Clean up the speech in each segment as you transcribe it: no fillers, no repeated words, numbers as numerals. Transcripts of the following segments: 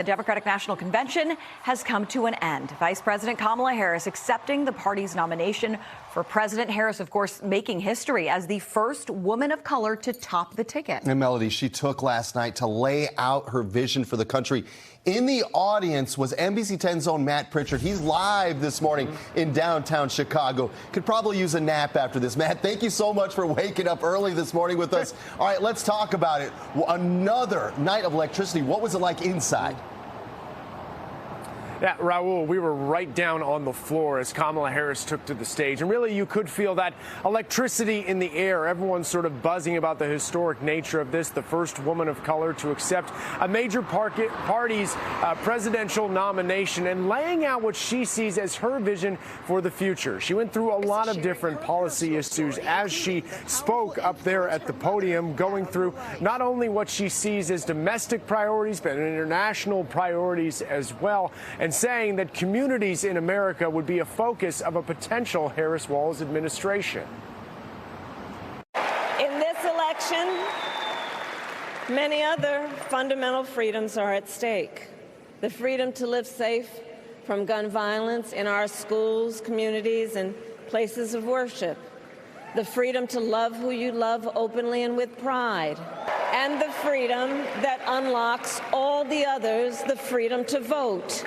The Democratic National Convention has come to an end. Vice President Kamala Harris accepting the party's nomination for president. Harris, of course, making history as the first woman of color to top the ticket. And Melody, she took last night to lay out her vision for the country. In the audience was NBC 10's own Matt Prichard. He's live this morning in downtown Chicago. Could probably use a nap after this. Matt, thank you so much for waking up early this morning with us. All right, let's talk about it. Another night of electricity. What was it like inside? Yeah, Raul, we were right down on the floor as Kamala Harris took to the stage. And really, you could feel that electricity in the air. Everyone's sort of buzzing about the historic nature of this, the first woman of color to accept a major party's presidential nomination and laying out what she sees as her vision for the future. She went through a lot of different policy issues as she spoke up there at the podium, going through not only what she sees as domestic priorities, but international priorities as well. And saying that communities in America would be a focus of a potential Harris-Walz administration. In this election, many other fundamental freedoms are at stake. The freedom to live safe from gun violence in our schools, communities, and places of worship. The freedom to love who you love openly and with pride. And the freedom that unlocks all the others, the freedom to vote.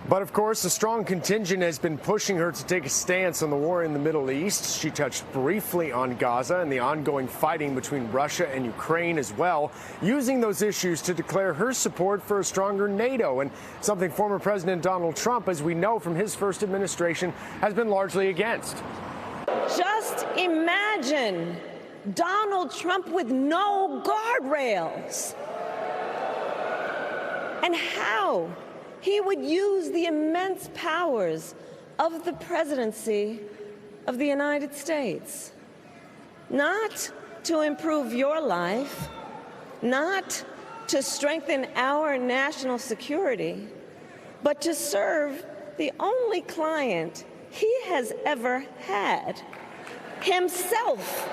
But of course, a strong contingent has been pushing her to take a stance on the war in the Middle East. She touched briefly on Gaza and the ongoing fighting between Russia and Ukraine as well, using those issues to declare her support for a stronger NATO, and something former President Donald Trump, as we know from his first administration, has been largely against. Just imagine Donald Trump with no guardrails, and how he would use the immense powers of the presidency of the United States, not to improve your life, not to strengthen our national security, but to serve the only client he has ever had, himself.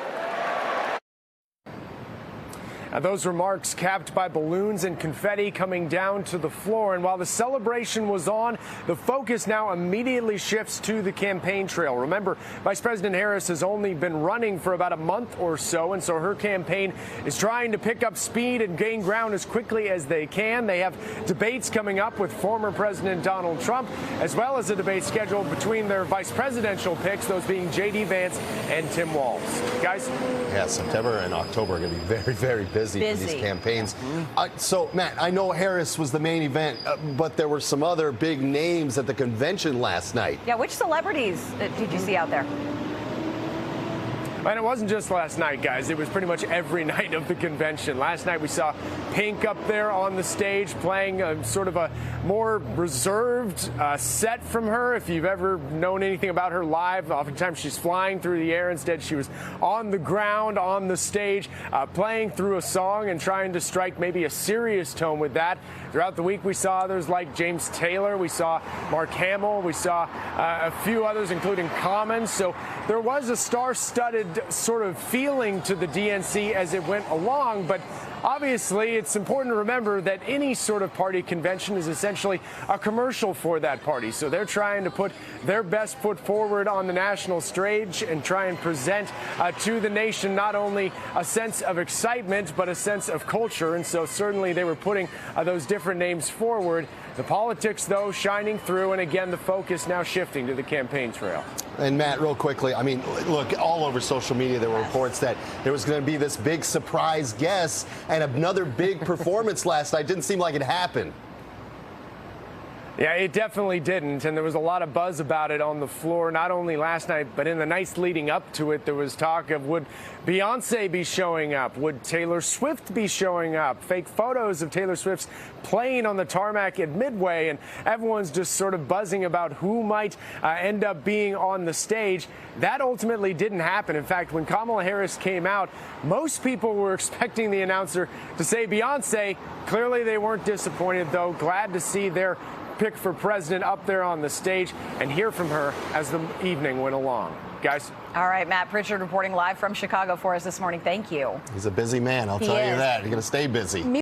Those remarks capped by balloons and confetti coming down to the floor. And while the celebration was on, the focus now immediately shifts to the campaign trail. Remember, Vice President Harris has only been running for about a month or so, and so her campaign is trying to pick up speed and gain ground as quickly as they can. They have debates coming up with former President Donald Trump, as well as a debate scheduled between their vice presidential picks, those being J.D. Vance and Tim Walz. Guys? Yeah, September and October are going to be very, very busy for these campaigns. So, Matt, I know Harris was the main event, but there were some other big names at the convention last night. Yeah, which celebrities did you see out there? And it wasn't just last night, guys. It was pretty much every night of the convention. Last night we saw Pink up there on the stage playing sort of a more reserved set from her. If you've ever known anything about her live, oftentimes she's flying through the air. Instead, she was on the ground, on the stage, playing through a song and trying to strike maybe a serious tone with that. Throughout the week, we saw others like James Taylor. We saw Mark Hamill. We saw a few others, including Common. So there was a star-studded sort of feeling to the DNC as it went along, but obviously it's important to remember that any sort of party convention is essentially a commercial for that party. So they're trying to put their best foot forward on the national stage and try and present to the nation not only a sense of excitement, but a sense of culture. And so certainly they were putting those different names forward. The politics, though, shining through, and again, the focus now shifting to the campaign trail. And Matt, real quickly, I mean, look, all over social media there were reports that there was going to be this big surprise guest and another big performance last night. Didn't seem like it happened. Yeah, it definitely didn't, and there was a lot of buzz about it on the floor, not only last night, but in the nights leading up to it. There was talk of, would Beyonce be showing up? Would Taylor Swift be showing up? Fake photos of Taylor Swift's plane on the tarmac at Midway, and everyone's just sort of buzzing about who might end up being on the stage. That ultimately didn't happen. In fact, when Kamala Harris came out, most people were expecting the announcer to say Beyonce. Clearly, they weren't disappointed, though. Glad to see their pick for president up there on the stage and hear from her as the evening went along. Guys? All right, Matt Prichard reporting live from Chicago for us this morning. Thank you. He's a busy man, I'll tell you that. He's going to stay busy.